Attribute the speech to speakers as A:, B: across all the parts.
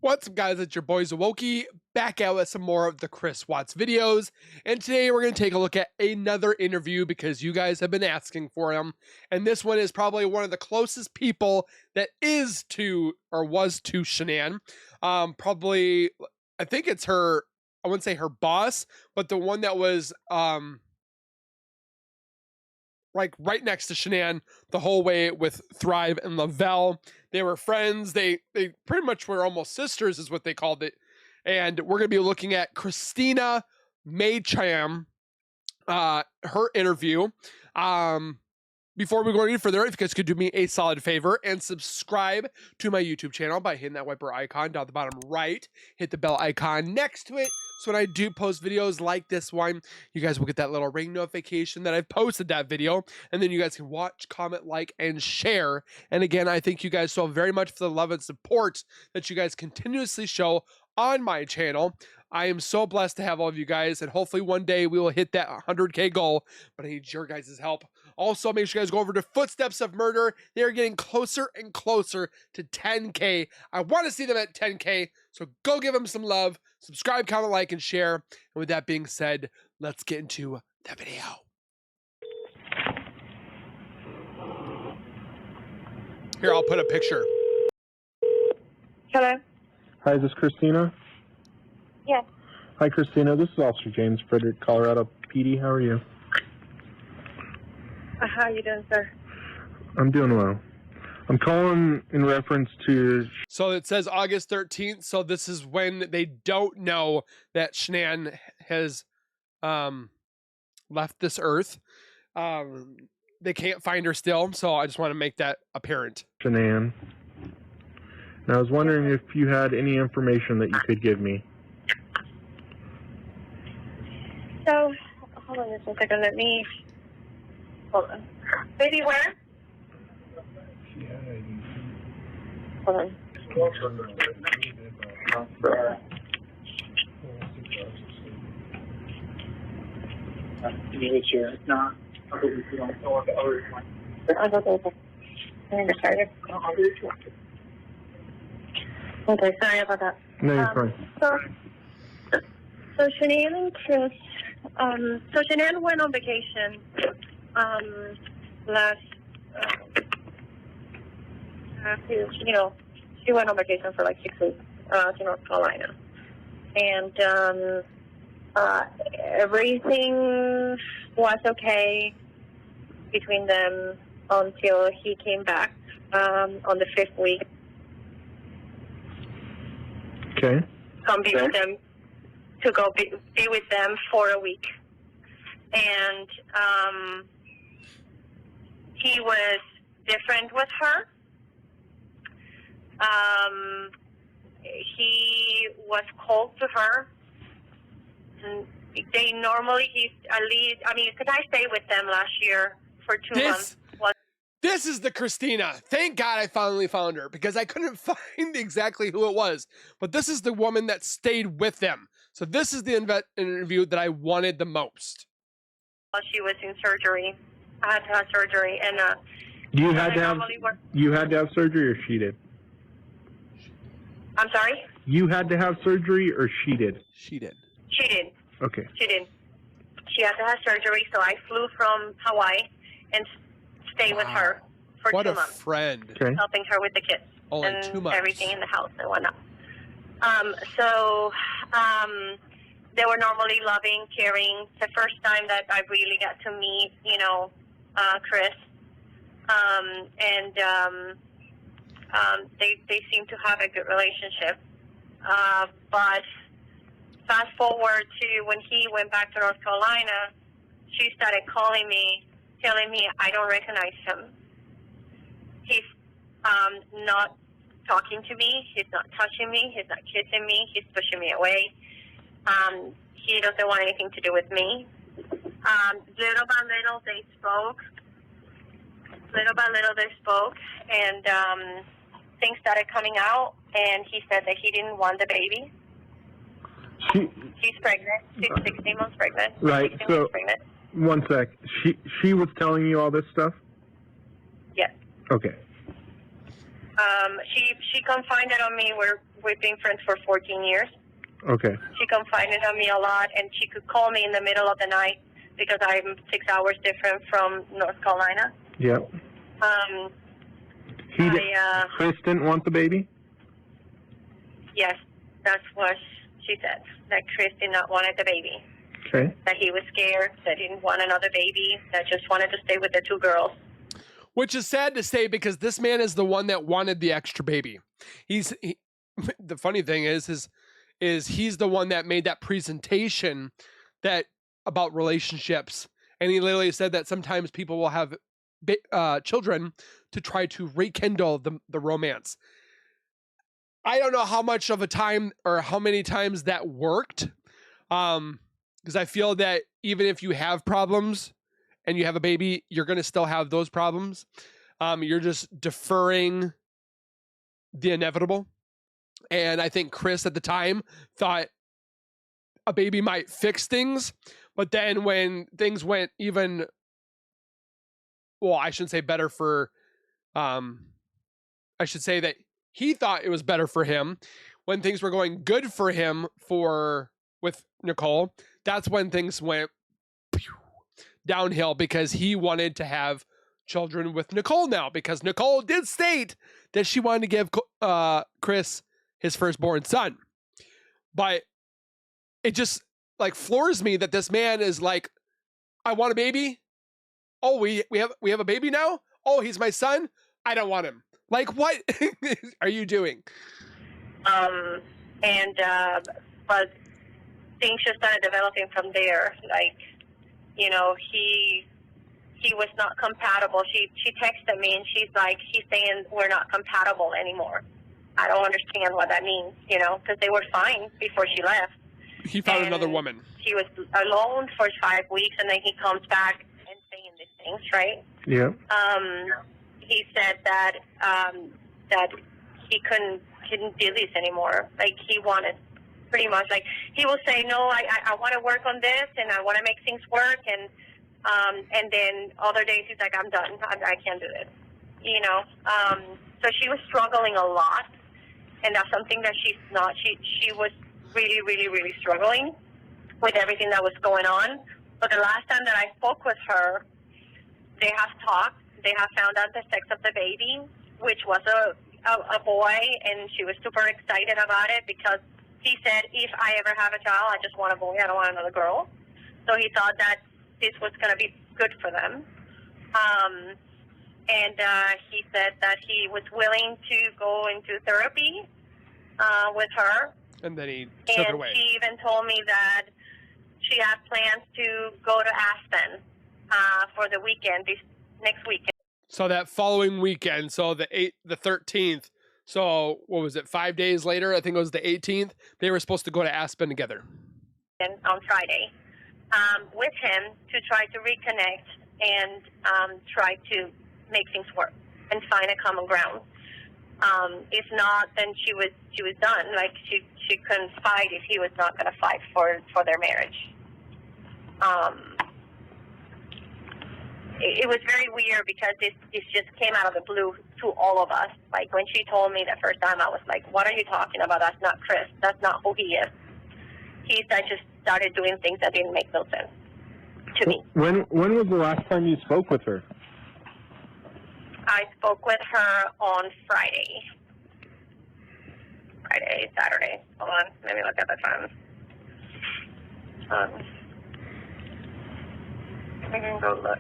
A: What's up, guys? It's your boy Zowoki, back out with some more of the Chris Watts videos. And today we're going to take a look at another interview because you guys have been asking for them. And this one is probably one of the closest people that is to, or was to, Shanann. Probably, I think it's her, I wouldn't say her boss, but the one that was, like right next to Shanann the whole way with Thrive and Lavelle. They were friends. They pretty much were almost sisters is what they called it. And we're going to be looking at Cristina Meacham, her interview. Before we go any further, if you guys could do me a solid favor and subscribe to my YouTube channel by hitting that wiper icon down at the bottom right. Hit the bell icon next to it. So when I do post videos like this one, you guys will get that little ring notification that I've posted that video. And then you guys can watch, comment, like, and share. And again, I thank you guys so very much for the love and support that you guys continuously show on my channel. I am so blessed to have all of you guys, and hopefully one day we will hit that 100K goal, but I need your guys' help. Also, make sure you guys go over to Footsteps of Murder. They are getting closer and closer to 10K. I want to see them at 10K, so go give them some love. Subscribe, comment, like, and share. And with that being said, let's get into the video. Here, I'll put a picture.
B: Hello?
C: Hi, is this Cristina?
B: Yes.
C: Hi, Cristina. This is Officer James, Frederick, Colorado PD. How are you?
B: How are you doing, sir?
C: I'm doing well. I'm calling in reference to...
A: So it says August 13th, so this is when they don't know that Shanann has left this earth. They can't find her still, so I just want to make that apparent.
C: Shanann. And I was wondering if you had any information that you could give me.
B: So, hold on just a second. Let me... Hold on. Baby, where? Hold on. Okay, sorry about that.
C: No, you're fine.
B: So Shanann and Chris, so Shanann went on vacation she went on vacation for like 6 weeks to North Carolina. And everything was okay between them until he came back on the 5th week.
C: Okay.
B: Come be with them, to go be with them for a week. And he was different with her. He was cold to her. They normally, because I stayed with them last year for 2 months.
A: This is the Cristina. Thank God I finally found her because I couldn't find exactly who it was. But this is the woman that stayed with them. So this is the interview that I wanted the most.
B: While she was in surgery, I had to have surgery, and
C: you had to have surgery, or she did?
B: I'm sorry?
C: You had to have surgery, or she did?
A: She did.
B: She did.
C: Okay.
B: She did. She had to have surgery, so I flew from Hawaii and stayed with her for 2 months.
A: What a friend.
C: Okay.
B: Helping her with the kids.
A: Only
B: and
A: 2 months.
B: Everything in the house and whatnot. They were normally loving, caring. The first time that I really got to meet, Chris. They seem to have a good relationship. But fast forward to when he went back to North Carolina, she started calling me, telling me I don't recognize him. He's not talking to me. He's not touching me. He's not kissing me. He's pushing me away. He doesn't want anything to do with me. Little by little, they spoke. Little by little, they spoke, and things started coming out, and he said that he didn't want the baby. She's pregnant. She's 16 months pregnant.
C: Right, so,
B: pregnant.
C: One sec. She was telling you all this stuff?
B: Yes.
C: Okay.
B: She confided on me. We're We've been friends for 14 years.
C: Okay.
B: She confided on me a lot, and she could call me in the middle of the night because I'm 6 hours different from North Carolina.
C: Yep. Chris didn't want the baby?
B: Yes, that's what she said, that Chris did not want the baby.
C: Okay.
B: That he was scared, that he didn't want another baby, that just wanted to stay with the two girls.
A: Which is sad to say because this man is the one that wanted the extra baby. The funny thing is he's the one that made that presentation that about relationships, and he literally said that sometimes people will have children to try to rekindle the romance. I don't know how much of a time or how many times that worked, because I feel that even if you have problems and you have a baby, you're going to still have those problems. You're just deferring the inevitable. And I think Chris at the time thought a baby might fix things. But then when things went even, well, I shouldn't say better for, I should say that he thought it was better for him. When things were going good for him with Nicole, that's when things went downhill because he wanted to have children with Nicole now, because Nicole did state that she wanted to give Chris his firstborn son. But it just like floors me that this man is like, I want a baby. Oh, we have a baby now? Oh, he's my son? I don't want him. Like, what are you doing?
B: But things just started developing from there. Like, you know, he was not compatible. She texted me and she's saying we're not compatible anymore. I don't understand what that means, you know, because they were fine before she left.
A: He found another woman.
B: He was alone for 5 weeks, and then he comes back and saying these things, right?
C: Yeah.
B: He said that that he couldn't do this anymore. Like, he wanted pretty much, like, he will say, no, I want to work on this, and I want to make things work, and then other days he's like, I'm done. I can't do this, you know? So she was struggling a lot, and that's something that she's not. She was really, really, really struggling with everything that was going on. But the last time that I spoke with her, they have talked. They have found out the sex of the baby, which was a boy, and she was super excited about it because he said, if I ever have a child, I just want a boy. I don't want another girl. So he thought that this was going to be good for them. And he said that he was willing to go into therapy with her.
A: And then he took it away.
B: And she even told me that she had plans to go to Aspen for the weekend, this next weekend.
A: So that following weekend, so the 13th, so what was it, 5 days later, I think it was the 18th, they were supposed to go to Aspen together.
B: And on Friday, with him to try to reconnect and try to make things work and find a common ground. If not, then she was done. Like, she couldn't fight if he was not going to fight for their marriage. It was very weird because this just came out of the blue to all of us. Like, when she told me the first time, I was like, what are you talking about? That's not Chris. That's not who he is. He just started doing things that didn't make no sense to me.
C: When was the last time you spoke with her?
B: I spoke with her on Friday, Saturday. Hold on, let me look at the time. I can go look.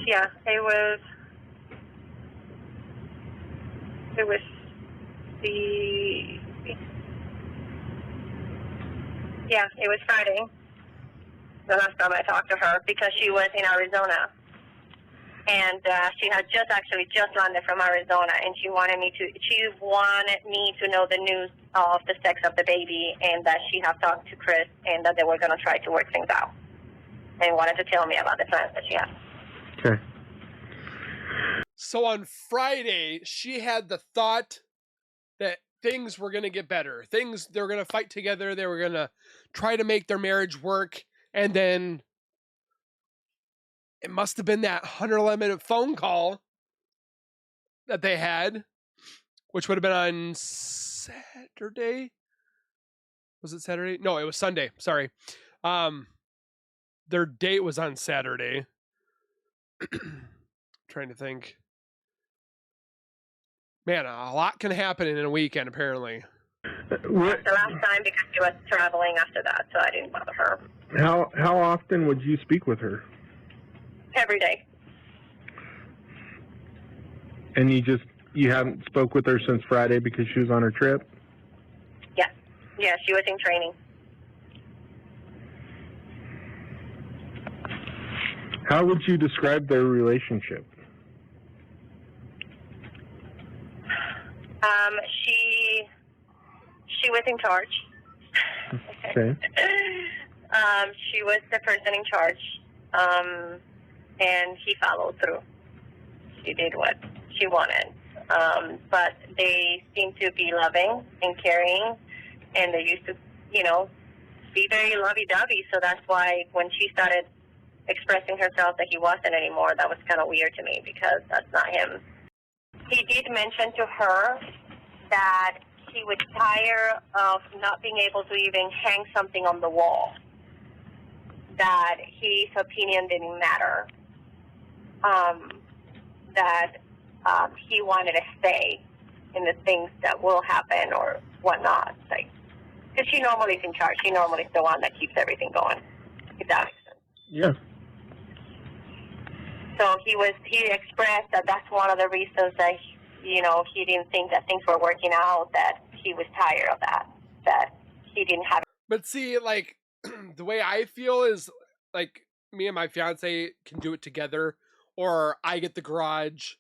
B: Yeah, it was Friday, the last time I talked to her, because she was in Arizona. And she had just landed from Arizona, and she wanted me to know the news of the sex of the baby, and that she had talked to Chris, and that they were going to try to work things out, and wanted to tell me about the plans that she had.
C: Okay.
A: So on Friday, she had the thought that things were going to get better. They're going to fight together. They were going to try to make their marriage work. And then it must have been that 111 phone call that they had, which would have been on Saturday. Was it Saturday? No, it was Sunday. Sorry. Their date was on Saturday. Trying to think. Man, a lot can happen in a weekend, apparently.
C: What,
B: The last time because she was traveling after that, so I didn't bother her.
C: how often would you speak with her?
B: Every day.
C: And you haven't spoke with her since Friday because she was on her trip?
B: Yeah. Yeah, she was in training.
C: How would you describe their relationship?
B: She was in charge.
C: Okay.
B: She was the person in charge, and he followed through. She did what she wanted, but they seemed to be loving and caring, and they used to, be very lovey-dovey. So that's why when she started expressing herself that he wasn't anymore, that was kind of weird to me because that's not him. He did mention to her that he was tired of not being able to even hang something on the wall, that his opinion didn't matter, that he wanted to stay in the things that will happen or whatnot. Because she normally is in charge. She normally is the one that keeps everything going, if that makes sense.
C: Yeah.
B: So he expressed that that's one of the reasons that, he didn't think that things were working out, that he was tired of that he didn't have.
A: But see, the way I feel is, me and my fiance can do it together, or I get the garage,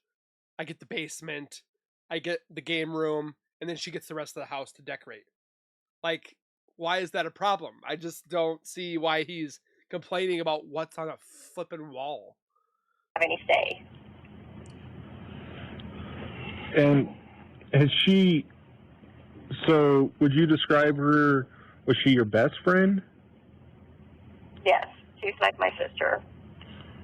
A: I get the basement, I get the game room, and then she gets the rest of the house to decorate. Why is that a problem? I just don't see why he's complaining about what's on a flippin' wall.
B: Any say.
C: And has she, so would you describe her, was she your best friend?
B: Yes, she's like my sister.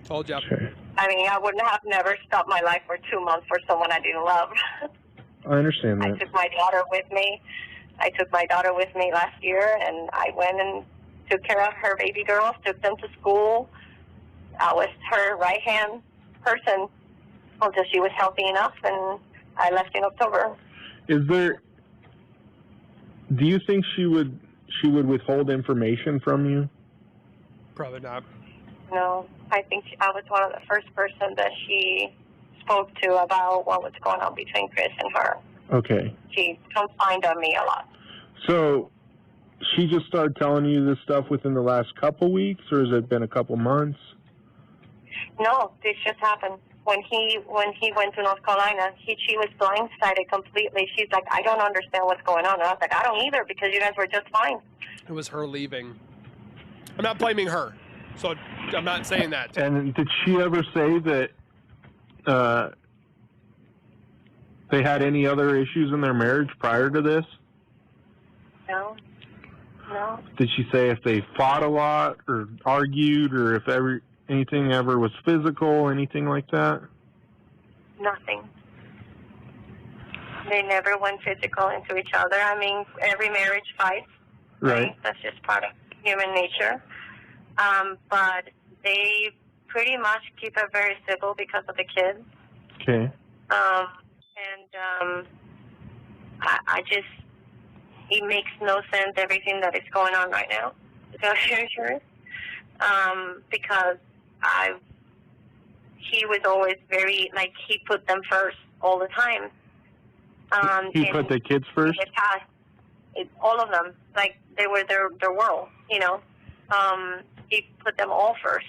A: Told you.
C: Okay.
B: I mean, I wouldn't have never stopped my life for 2 months for someone I didn't love.
C: I understand that.
B: I took my daughter with me last year, and I went and took care of her baby girls, took them to school. I was her right-hand person until she was healthy enough, and I left in October.
C: Do you think she would withhold information from you?
A: Probably not.
B: No, I think I was one of the first person that she spoke to about what was going on between Chris and her.
C: Okay.
B: She confined on me a lot.
C: So she just started telling you this stuff within the last couple weeks, or has it been a couple months?
B: No, this just happened. When he went to North Carolina, she was blindsided completely. She's like, I don't understand what's going on. And I was like, I don't either, because you guys were just fine.
A: It was her leaving. I'm not blaming her, so I'm not saying that.
C: And did she ever say that they had any other issues in their marriage prior to this?
B: No.
C: Did she say if they fought a lot or argued, or if anything ever was physical, anything like that?
B: Nothing. They never went physical into each other. I mean, every marriage fights.
C: Right.
B: That's just part of human nature. But they pretty much keep it very civil because of the kids.
C: Okay.
B: I just, it makes no sense, everything that is going on right now, to tell you the truth. Because he was always very, he put them first all the time.
C: He put the kids first?
B: In the past, all of them, they were their world, he put them all first.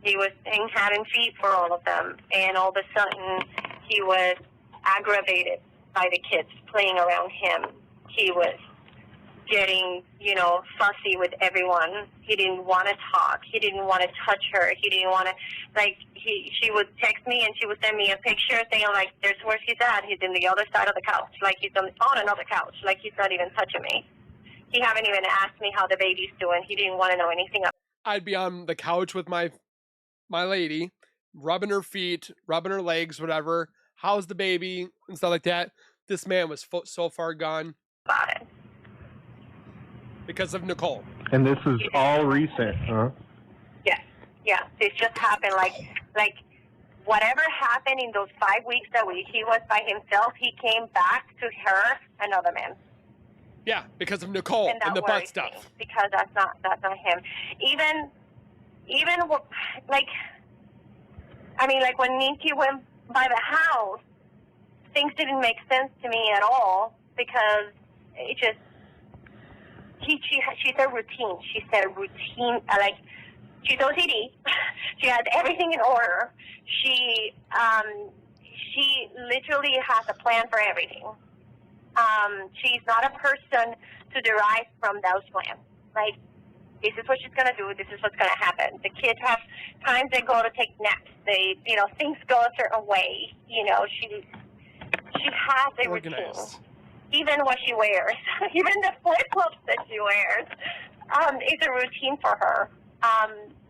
B: He was hand and feet for all of them, and all of a sudden he was aggravated by the kids playing around him. He was getting, fussy with everyone. He didn't want to talk. He didn't want to touch her. He didn't want to, she would text me and she would send me a picture saying, like, there's where he's at. He's in the other side of the couch. Like, he's on another couch. Like, he's not even touching me. He haven't even asked me how the baby's doing. He didn't want to know anything else.
A: I'd be on the couch with my lady, rubbing her feet, rubbing her legs, whatever. How's the baby? And stuff like that. This man was so far gone.
B: About it.
A: Because of Nicole.
C: And this is all recent, huh?
B: Yes. Yeah. This just happened. Like whatever happened in those 5 weeks that he was by himself, he came back to her, another man.
A: Yeah, because of Nicole and the butt stuff.
B: Me, because that's not him. Even when Nikki went by the house, things didn't make sense to me at all because it just. She said routine. She said routine. She's OCD. She has everything in order. She literally has a plan for everything. She's not a person to derive from those plans. Like, this is what she's gonna do. This is what's gonna happen. The kids have times they go to take naps. They, things go a certain way. She has a routine. Even what she wears, even the flip-flops that she wears, is a routine for her.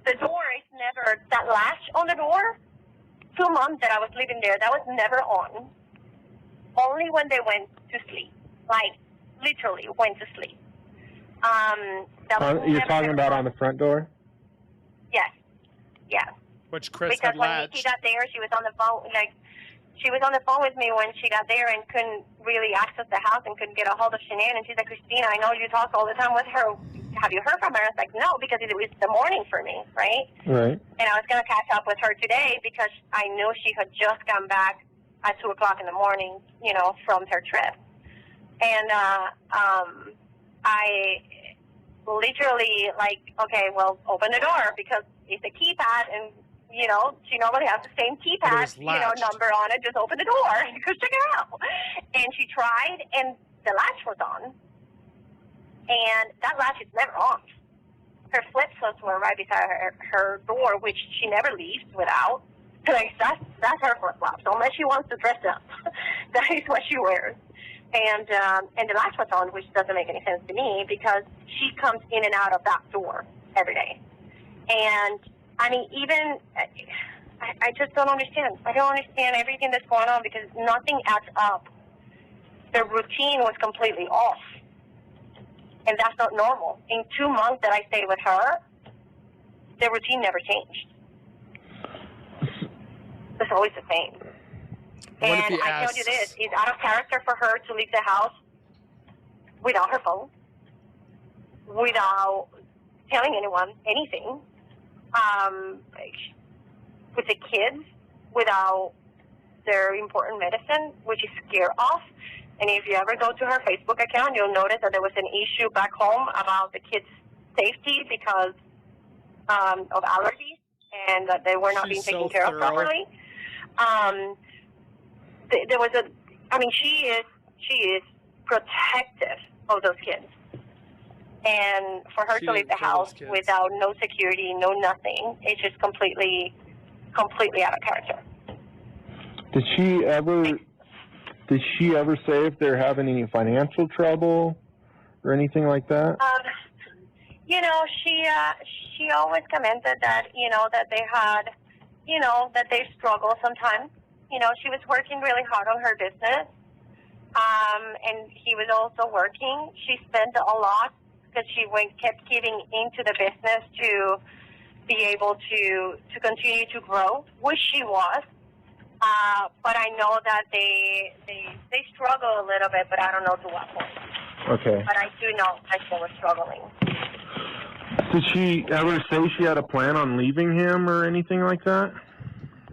B: The door is never, that latch on the door, 2 months that I was living there, that was never on. Only when they went to sleep. Like, literally went to sleep.
C: You're talking about on the front door?
B: Yes. Yes.
A: Which Chris
B: because
A: had
B: when
A: latched.
B: Nikki got there, she was on the phone, she was on the phone with me when she got there and couldn't really access the house and couldn't get a hold of Shanann. And she's like, Cristina, I know you talk all the time with her. Have you heard from her? I was like, no, because it was the morning for me, right?
C: Right.
B: And I was going to catch up with her today because I knew she had just come back at 2 o'clock in the morning, from her trip. And I literally, okay, well, open the door because it's a keypad and she normally has the same keypad, number on it. Just open the door and go check it out. And she tried, and the latch was on. And that latch is never on. Her flip-flops were right beside her door, which she never leaves without. That's her flip-flops. Unless she wants to dress up, that is what she wears. And the latch was on, which doesn't make any sense to me because she comes in and out of that door every day. And I just don't understand. I don't understand everything that's going on because nothing adds up. The routine was completely off. And that's not normal. In 2 months that I stayed with her, the routine never changed. It's always the same. And I tell you this, it's out of character for her to leave the house without her phone, without telling anyone anything. With the kids, without their important medicine, which is scare off. And if you ever go to her Facebook account, you'll notice that there was an issue back home about the kids' safety because of allergies and that they were not being taken care of properly. There was she is protective of those kids. And for her to leave the house without no security, no nothing, it's just completely out of character.
C: Did she ever say if they're having any financial trouble or anything like that?
B: She always commented that, that they had, that they struggle sometimes. She was working really hard on her business. And he was also working. She spent a lot because she kept giving into the business to be able to continue to grow, which she was. But I know that they struggle a little bit, but I don't know to what point.
C: Okay.
B: But I do know that they were struggling.
C: Did she ever say she had a plan on leaving him or anything like that?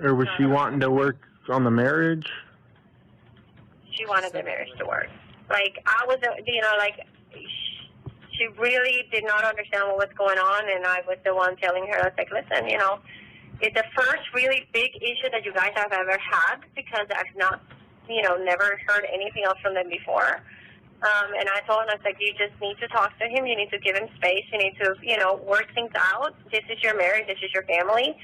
C: Or was she wanting to work on the marriage?
B: She wanted the marriage to work. I was, she really did not understand what was going on, and I was the one telling her, I was like, listen, it's the first really big issue that you guys have ever had because I've not, never heard anything else from them before. And I told him, I said, you just need to talk to him. You need to give him space. You need to, work things out. This is your marriage. This is your family.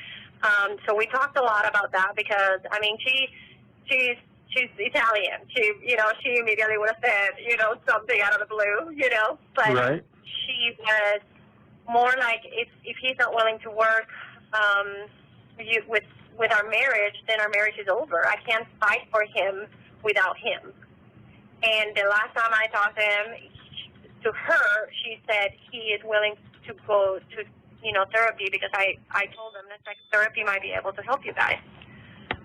B: So we talked a lot about that because, I mean, she's Italian. She immediately would have said, something out of the blue, But
C: Right.
B: she was more like, if he's not willing to work with our marriage, then our marriage is over. I can't fight for him without him. And the last time I talked to her, she said he is willing to go to, therapy because I told them that therapy might be able to help you guys,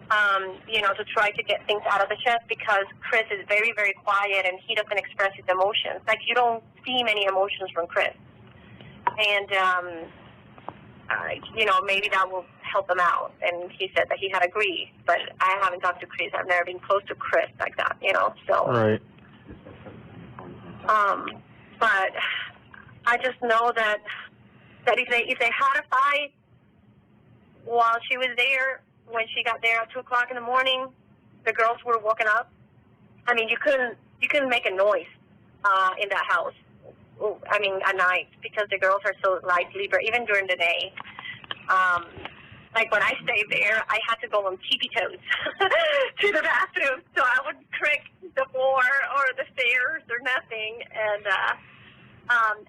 B: to try to get things out of the chest because Chris is very, very quiet and he doesn't express his emotions. Like, you don't see many emotions from Chris. And, maybe that will help him out. And he said that he had agreed, but I haven't talked to Chris. I've never been close to Chris like that, so.
C: Right.
B: But I just know that if they had a fight while she was there, when she got there at 2:00 in the morning, the girls were woken up. I mean, you couldn't make a noise in that house. I mean, at night, because the girls are so light sleeper, even during the day. Like when I stayed there, I had to go on tippy toes to the bathroom, so I wouldn't creak the floor or the stairs or nothing. And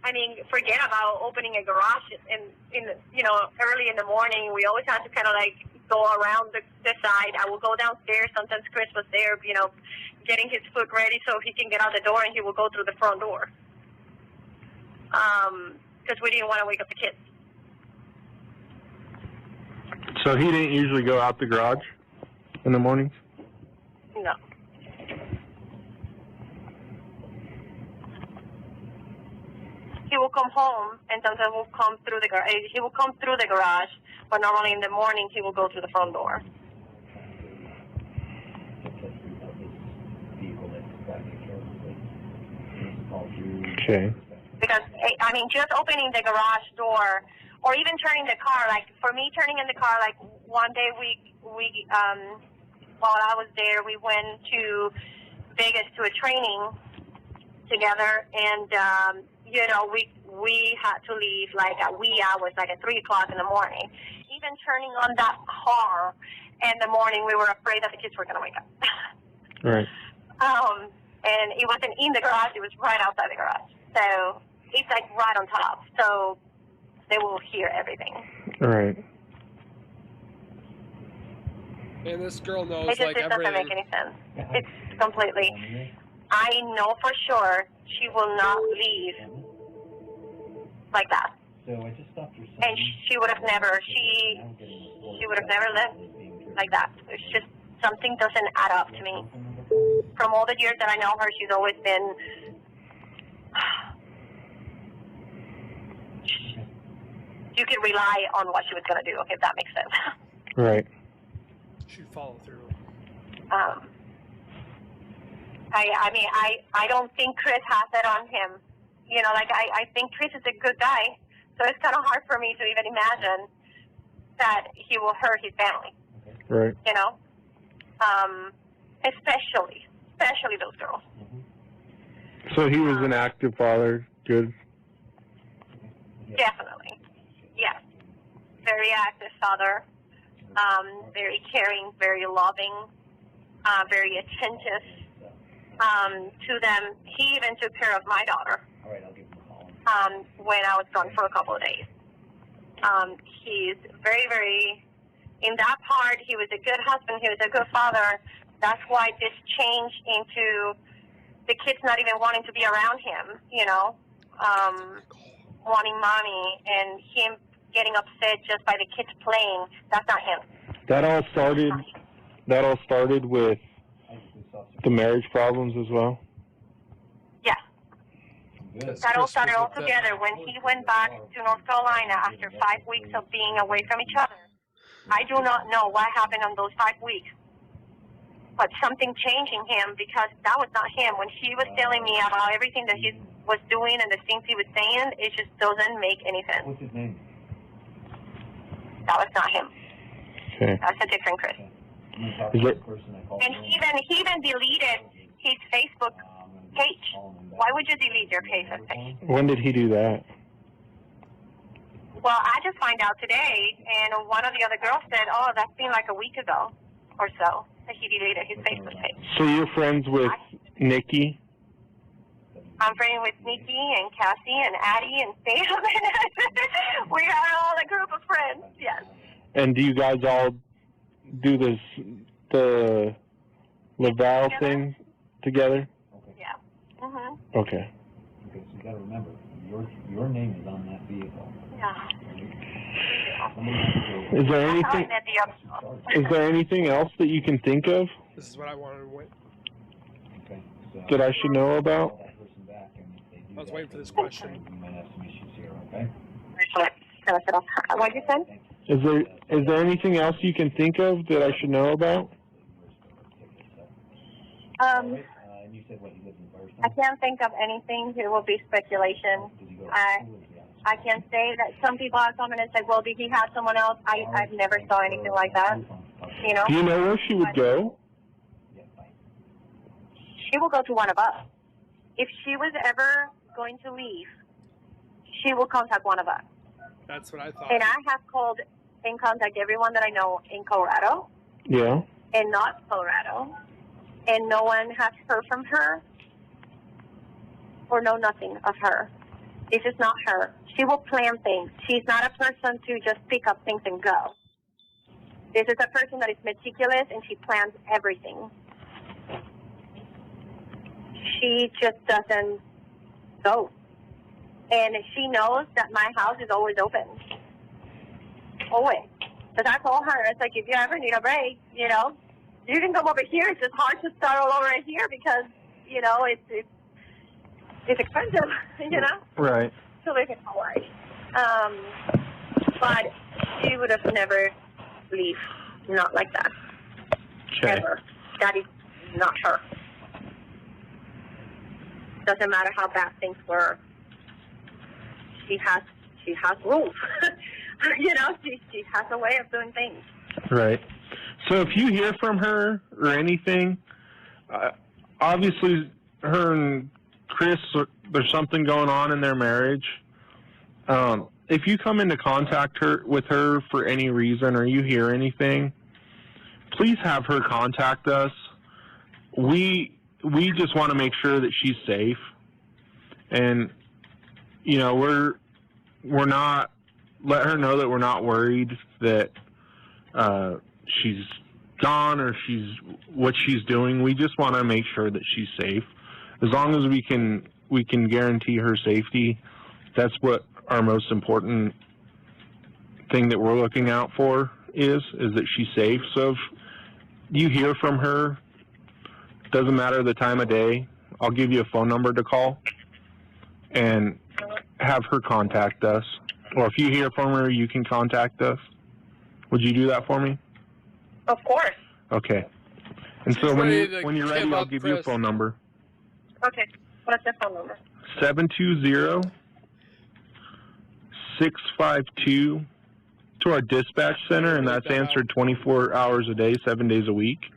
B: I mean, forget about opening a garage early in the morning. We always had to kind of like go around the side. I will go downstairs. Sometimes Chris was there, getting his food ready so he can get out the door, and he will go through the front door. Because we didn't want to wake up the kids.
C: So he didn't usually go out the garage in the mornings?
B: No. He will come home, and sometimes will come through the garage. He will come through the garage, but normally in the morning he will go through the front door.
C: Okay.
B: Because, I mean, just opening the garage door, or even turning the car, like, for me, turning in the car, like, one day while I was there, we went to Vegas to a training together, and, we had to leave, like, at wee hours, like, at 3:00 in the morning. Even turning on that car in the morning, we were afraid that the kids were going to wake up.
C: Right.
B: And it wasn't in the garage, it was right outside the garage. So it's like right on top. So they will hear everything.
C: Right.
A: And this girl knows,
B: it doesn't make any sense. It's completely. I know for sure she will not leave like that.
D: So I just stopped her.
B: And she would have never. She would have never left like that. It's just something doesn't add up to me. From all the years that I know her, she's always been. You could rely on what she was going to do, if that makes sense.
C: Right.
A: She'd follow through.
B: I don't think Chris has it on him. I think Chris is a good guy, so it's kind of hard for me to even imagine that he will hurt his family.
C: Right.
B: Especially those girls.
C: So he was an active father, good?
B: Definitely. Yes. Very active father, very caring, very loving, very attentive to them. He even took care of my daughter when I was gone for a couple of days. He's very, very, in that part, he was a good husband, he was a good father. That's why this changed into the kids not even wanting to be around him, wanting mommy, and him getting upset just by the kids playing. That's not him.
C: That all started with the marriage problems as well?
B: Yeah. That all started all together when he went back to North Carolina after 5 weeks of being away from each other. I do not know what happened on those 5 weeks, but something changed in him because that was not him. When he was telling me about everything that he was doing and the things he was saying, it just doesn't make any sense.
D: What's his name?
B: That was not him.
C: Okay.
B: That's a different Chris.
C: Is it?
B: And he even deleted his Facebook page. Why would you delete your Facebook page?
C: When did he do that?
B: Well, I just find out today, and one of the other girls said, oh, that's been like a week ago or so that he deleted his Facebook page.
C: So you're friends with Nikki?
B: I'm friends with Nikki and Cassie and Addie and Sam. We are all a group of friends, yes.
C: And do you guys all do the libel thing together?
B: Yeah. Mm-hmm.
C: Okay.
D: Okay, so you got to remember, your name is on that vehicle.
B: Yeah.
C: Is there anything else that you can think of
A: This is what I wanted to wait.
D: Okay, so
C: that I should know about?
D: that person back, and if they do
A: I was
D: that,
A: waiting for this question.
D: we might have some issues here, okay?
B: What you said?
C: Is there anything else you can think of that I should know about?
D: And you said what, he lives in Firestone?
B: I can't think of anything. It will be speculation.
D: Did you go to
B: I
D: school with the officer?
B: I can say that some people have come in and said, well, did he have someone else? I've never saw anything like that. You know?
C: Do you know where she would go?
D: Yeah, fine.
B: She will go to one of us. If she was ever going to leave, she will contact one of us.
A: That's what I thought.
B: And I have called and contacted everyone that I know in Colorado
C: Yeah.
B: and not Colorado. And no one has heard from her or know nothing of her. This is not her. She will plan things. She's not a person to just pick up things and go. This is a person that is meticulous and she plans everything. She just doesn't go. And she knows that my house is always open. Always. Because I told her, it's like, if you ever need a break, you know, you can come over here. It's just hard to start all over here because, you know, it's expensive, you know?
C: Right.
B: To live in Hawaii. But she would have never leave. Not like that.
C: Okay.
B: Ever. That is not her. Doesn't matter how bad things were. She has rules. You know, she has a way of doing things.
C: Right. So if you hear from her or anything, obviously her and Chris, there's something going on in their marriage. If you come into contact with her for any reason or you hear anything, please have her contact us. We just want to make sure that she's safe. And, you know, we're not, let her know that we're not worried that she's gone or what she's doing. We just want to make sure that she's safe. As long as we can guarantee her safety, that's what our most important thing that we're looking out for is that she's safe. So if you hear from her, doesn't matter the time of day, I'll give you a phone number to call and have her contact us. Or if you hear from her, you can contact us. Would you do that for me?
B: Of course.
C: Okay. And so when you're ready, I'll give you a phone number.
B: Okay. What's the phone number?
C: 720-652 to our dispatch center, and that's answered 24 hours a day, 7 days a week.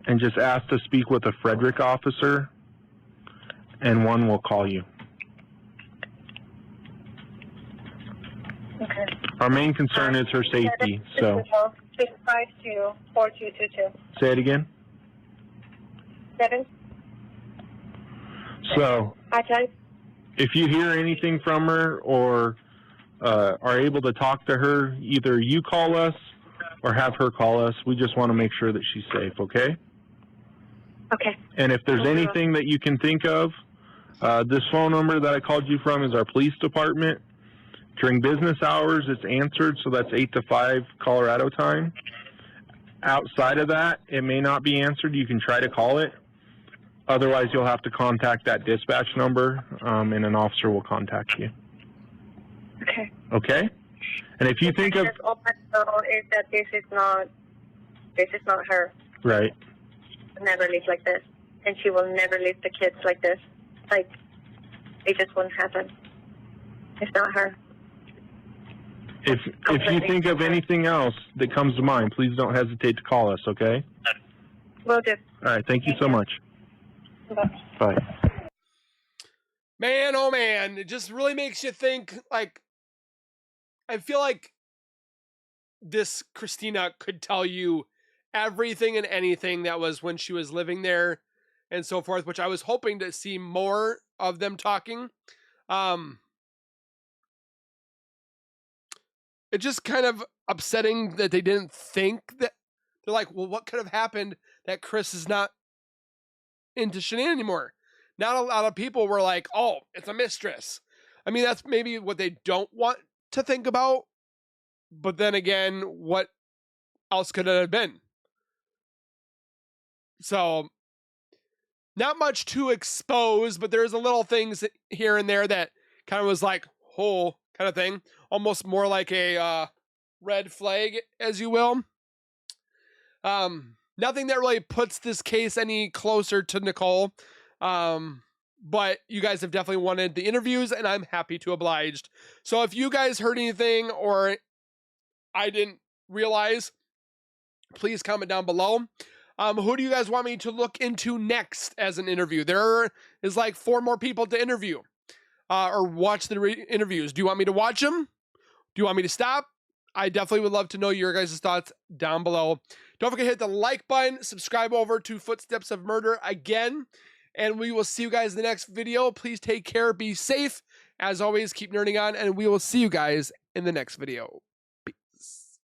C: And just ask to speak with a Frederick officer, and one will call you.
B: Okay.
C: Our main concern is her safety, so.
B: 652-4222.
C: Say it again.
B: 7.
C: So,
B: Okay.
C: if you hear anything from her or are able to talk to her, either you call us or have her call us. We just want to make sure that she's safe, okay?
B: Okay.
C: And if there's anything that you can think of, this phone number that I called you from is our police department. During business hours, it's answered, so that's 8 to 5 Colorado time. Outside of that, it may not be answered. You can try to call it. Otherwise, you'll have to contact that dispatch number, and an officer will contact you.
B: Okay.
C: Okay? And if you think of...
B: All I know is that this is not her.
C: Right.
B: Never live like this. And she will never leave the kids like this. Like, it just wouldn't happen. It's not her.
C: If you think of anything else that comes to mind, please don't hesitate to call us, okay?
B: Will do.
C: All right, thank you so much. Bye.
A: Man, oh man, it just really makes you think. Like, I feel like this Cristina could tell you everything and anything that was when she was living there and so forth, which I was hoping to see more of them talking. It's just kind of upsetting that they didn't think that. They're like, well, what could have happened that Chris is not into Shanann anymore? Not a lot of people were like, oh, it's a mistress. I mean, that's maybe what they don't want to think about. But then again, what else could it have been? So, not much to expose, but there's a little things here and there that kind of was like, whole kind of thing. Almost more like a red flag, as you will. Nothing that really puts this case any closer to Nicole. But you guys have definitely wanted the interviews, and I'm happy to oblige. So if you guys heard anything or I didn't realize, please comment down below. Who do you guys want me to look into next as an interview? There is like 4 more people to interview or watch the interviews. Do you want me to watch them? Do you want me to stop? I definitely would love to know your guys' thoughts down below. Don't forget to hit the like button, subscribe over to Footsteps of Murder again, and we will see you guys in the next video. Please take care, be safe. As always, keep nerding on, and we will see you guys in the next video. Peace.